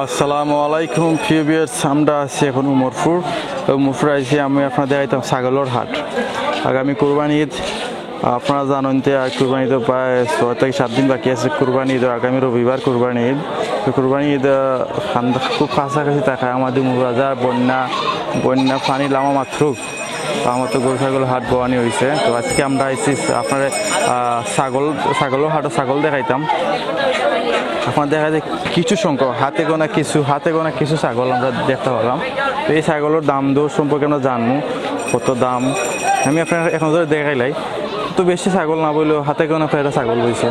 আসসালামু আলাইকুম প্রিয় ভিউয়ার্স, আমরা আছি এখন উমরপুর আছি। আমি আপনাদের দেখাইতাম ছাগলের হাট। আগামী কুরবানি ঈদ আপনারা জানেন যে আর কুরবানি ঈদ প্রায় 6 থেকে 7 দিন বাকি আছে। কুরবানি ঈদ আগামী রবিবার কুরবানি ঈদ। তো কুরবানি ঈদ খুব কাছাকাছি থাকে আমাদের বাজার বন্যা পানি লামা মাত্র আমার তো গরু ছাগল হাট বোয়ানি হয়েছে। তো আজকে আমরা আইসি আপনার ছাগলের হাটও ছাগল দেখাইতাম। আপনার দেখা যায় কিছু সংখ্যক হাতে গোনা কিছু ছাগল আমরা দেখতে পারলাম। তো এই ছাগলের দাম দর সম্পর্কে আমরা জানবো কত দাম। আমি আপনার এখন ধরে দেখাইলাই তো বেশি ছাগল না বললেও হাতে গোনা কয়েকটা ছাগল হয়েছে।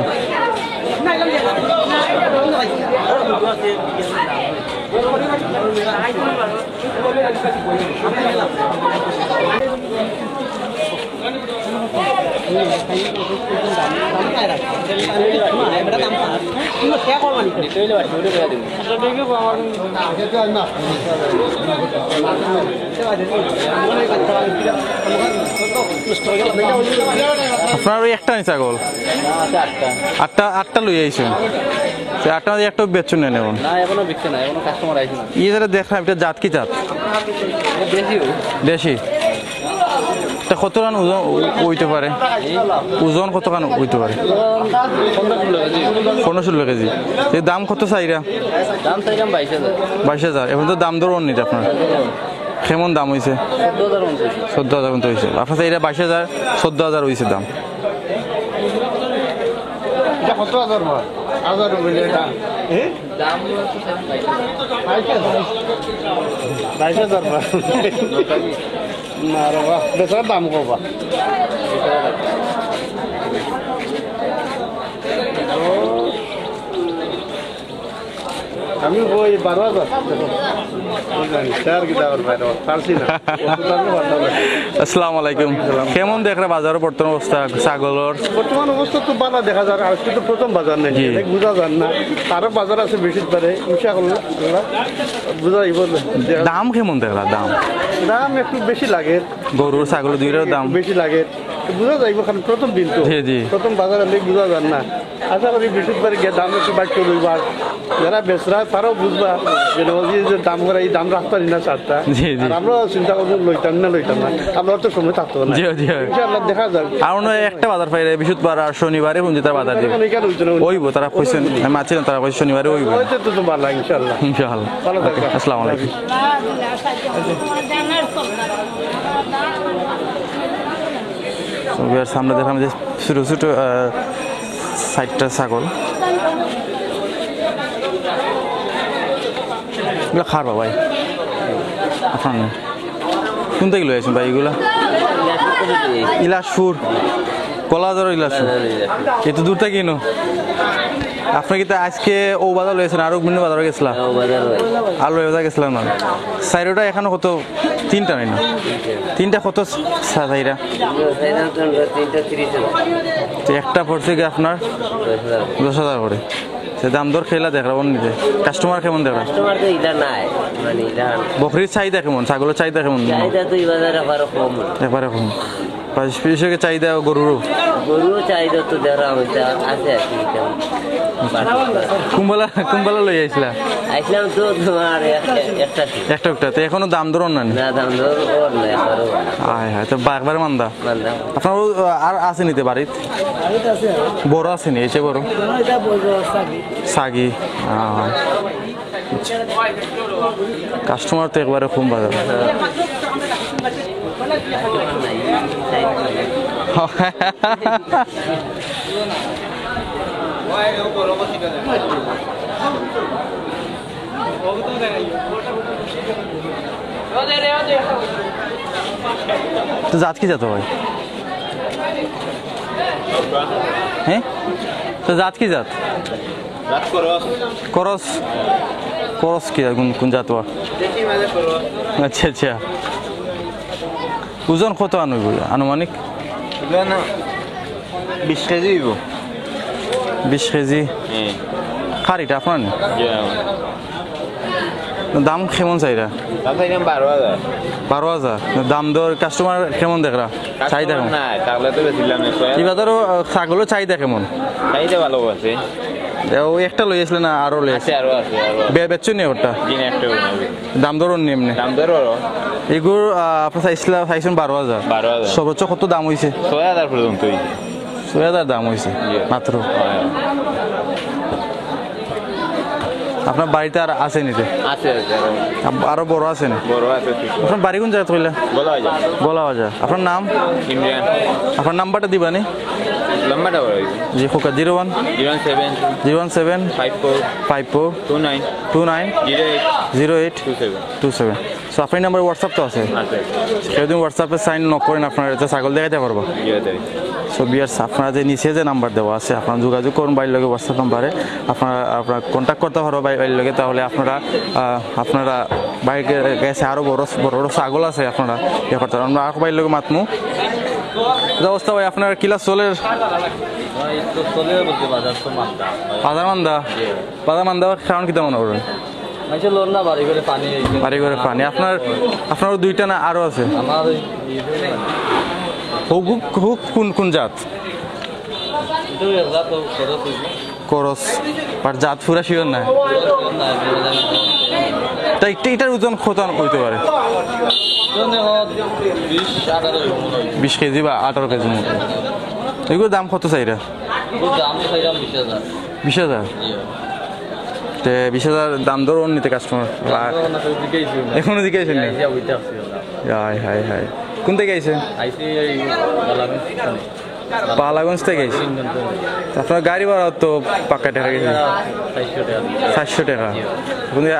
আপনার ওই একটা নেই ছাগল আটটা লই আইছেন, আটটা একটা বেচুন নেন এখন ই যারা দেখলাম এটা জাত কি জাত? দেশি। কত রান ওজন হইতে পারে? ওজন কত রান হইতে পারে? 15-16 কেজি। দাম কত চাইরা? 22,000। এখন তো দাম দর নিতে আপনার কেমন দাম হয়েছে? 14,000 মতো হয়েছে। আপনার চাইরা 22,000, 14,000 হয়েছে দাম। বেচার দাম কবা আমি ওই 12,000। আসসালামু আলাইকুম। কেমন দেখরা বাজারের বর্তমান অবস্থা ছাগলের? বর্তমান অবস্থা তো ভালো দেখা যায়। আজকে তো প্রথম বাজার নেই, বুঝা যান না। আরো বাজার আছে বেশি পারে বুঝাই বলবে। দাম কেমন দেখলা? দাম একটু বেশি লাগে। গরুর ছাগল দুইটার দাম বেশি লাগে, বুঝা যাইব। কারণ প্রথম দিন তো, প্রথম বাজার আনলে বুঝা যান না। আশা করি বেশি পারে গিয়ে দাম একটু বাড়তে রইব। আর যারা বেচরা তারাও বুঝবা যে দাম করে এই দাম রাখতে পারি না চারটা। আমরা চিন্তা করবো লইতাম না আমরা তো সময় থাকতো না। ইনশাআল্লাহ দেখা যাক। আর একটা বাজার পাইলে বৃহস্পতিবার আর শনিবারে হুঞ্জিতার বাজার দিবে ওইব। তারা কইছেন আমি আছি না, তারা কইছে শনিবারে ওইব। তো তো ভালো ইনশাআল্লাহ। ভালো থাকবেন। আসসালামু আলাইকুম। সামনে দেখলাম যে ছোট ছোট 60টা ছাগল। এগুলো খার ভাই আপনার কোন থেকে লই আছেন ভাই? এগুলা ইলাসপুর, কলাজর ইলাসপুর। এত দূর থেকে কিনো আপনি কি আজকে ও বাজার লইছেন? আরো বিভিন্ন বাজারে গেছিলাম, আলু বাজার গেছিলাম না। সাইডটা এখনো কত? 3টা নাই না? 3টা কত সাইরা? একটা পড়ছে কি আপনার 10,000 করে। দাম দর খেলা দেখলাম নিজে। কাস্টমার কেমন দেখলাম? বকরির চাহিদা কেমন? ছাগলের চাহিদা কেমন? একবারে কম। চাহিদা গরুরও চাহিদা তো আছে। কুম্বালা লই আইছিলাম তো তোমার একটা এখনো দাম দর না? তো একবারে মান্দা। আপনার আর আছে নিতে বাড়িত? বড় আছে নি? এসে বড় সাগি। কাস্টমার তো একবারে কম বাজার। তো জাত কি জাত ভাই? হ্যাঁ, তো জাত কি জাত? করস। করস কি কোন জাত? আচ্ছা আচ্ছা। ওজন কত আনব আনুমানিক? 20 কেজি। 20 কেজি খারিটা আপনার? দাম কেমন চাইরা? 12,000। দাম দর কাস্টমার কেমন দেখরা? চাহিদা কেমন? না তাহলে তো বেশিলাম না। এই বাজারও ছাগলের চাহিদা কেমন? চাহিদা ভালো আছে। ও একটা লই আসলে না আরো লই আছে আরো আছে বেচছো নি ওটা দিন একটা দাম ধরুন নি এমনি দাম ধরো এগুলো আপনার চাইছেন 12,000 12,000 সর্বোচ্চ কত দাম হয়েছে 6,000 পর্যন্ত 6,000 দাম হয়েছে মাত্র আপনার বাড়িতে আর আছে নিতে আছে আছে আরো বড় আছে না বড় আছে আপনার বাড়ি কোন জায়গা কইলা বলা যায় আপনার নাম ইমরান আপনার নাম্বারটা দিবানি লম্বাটা বড় জি খোকা 01 07 54 54 29 29 08 27 সো আপনার নাম্বার হোয়াটসঅ্যাপ তো আছে আছে সেদিন হোয়াটসঅ্যাপে সাইন নক করেন আপনার এটা ছাগল দেখাইতে পারবো সো বিয়ার্স আপনারা যে নিচে যে নাম্বার দেওয়া আছে আপনারা যোগাযোগ করুন বাইরের লগে হোয়াটসঅ্যাপ নাম্বারে আপনারা কন্ট্যাক্ট করতে পারবো বাইরের লগে তাহলে আপনারা বাইরে গেছে আরও বড় বড় ছাগল আছে আপনারা ইয়ে করতে পারেন আমরা আর বাইরের লগে মাতমু অবস্থা ভাই আপনার কিলা চলের বাজার মান্দা কারণ কিতা মনে করেন বাড়ি করে পানি আপনার দুইটা না আরো আছে কোন কোন জাত করস আর জাত ফুরা শিওর না এটার ওজন কত হইতে পারে 20 কেজি বা 18 কেজি মতো এগুলোর দাম কত চাইরা 20,000 20,000 দাম ধরুন নিতে কাস্টমার এখনো দিকে আইসেন হাই হাই কোন থেকে আইসেন পালাগঞ্জ থেকে আইসেন আপনার গাড়ি ভাড়া তো পাক্কা টাকা গেছে 400 টাকা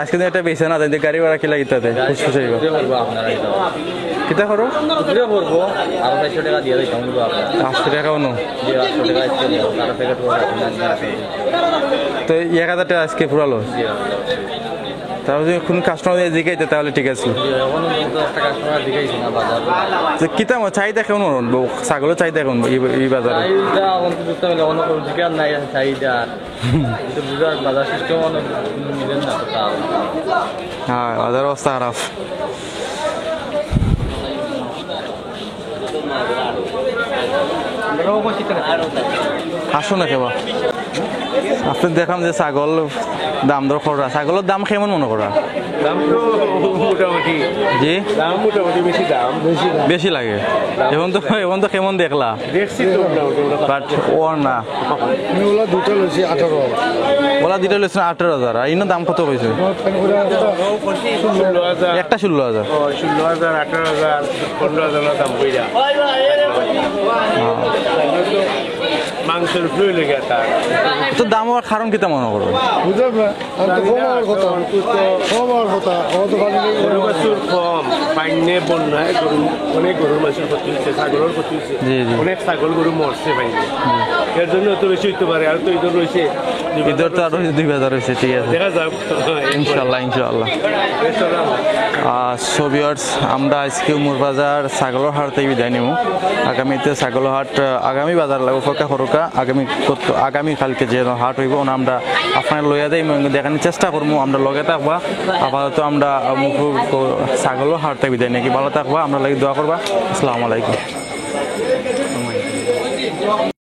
আজকে দিন এটা বেছে না জানি গাড়ি ভাড়া কি লাগিতে খুশখুশ হইব কিতা করো 800 টাকা অনু তো 1,000 টাকা আজকে পুরালো তাহলে যদি কোন কাস্টমার জিগাইতে তাহলে ঠিক আছে কিতা চাহিদা কেমন ছাগলের চাহিদা কেমন এই বাজারে হ্যাঁ বাজার অবস্থা খারাপ আসো না কেবা আপনি দেখাম যে ছাগল দাম দর করা ছাগলের দাম কেমন মনে করা দাম তো মোটামুটি জি দাম মোটামুটি বেশি লাগে এখন তো কেমন দেখলা দেখছি তো বাট ওর না ওলা দুটো লইছি 18 ওলা দুটো লইছেন 18,000 আর ইনো দাম কত কইছে একটা 16,000 16,000 18,000 15,000 দাম কইরা মাংসের ফ্লুই লেগে তার তো দাম আর কারণ কিতা মনে করো বুঝা না আর তো কমার কথা গরু বাছুর কম পাইনে বন্যায় গরু অনেক গরুর মাংসের ক্ষতি হচ্ছে ছাগলের ক্ষতি হচ্ছে অনেক ছাগল গরু মরছে পাইনে এর জন্য তো বেশি হইতে পারে আর তো ঈদ রয়েছে ঈদের তো আরো 2,000 রয়েছে ঠিক আছে দেখা যাক ইনশাল্লাহ সো ভিউয়ার্স আমরা আজকে উমরবাজার ছাগলের হাট থেকে বিদায় নেব আগামীতে ছাগলের হাট আগামী বাজার লাগবে ফরকা ফরকা আগামী কালকে যে হাট হইব আমরা আপনার লইয়া দেয় দেখানোর চেষ্টা করবো আমরা লগে থাকবা আপাতত আমরা ছাগলের হাট থেকে বিদায় নিয়ে ভালো থাকবা আমরা লাগে দোয়া করবা আসসালামু আলাইকুম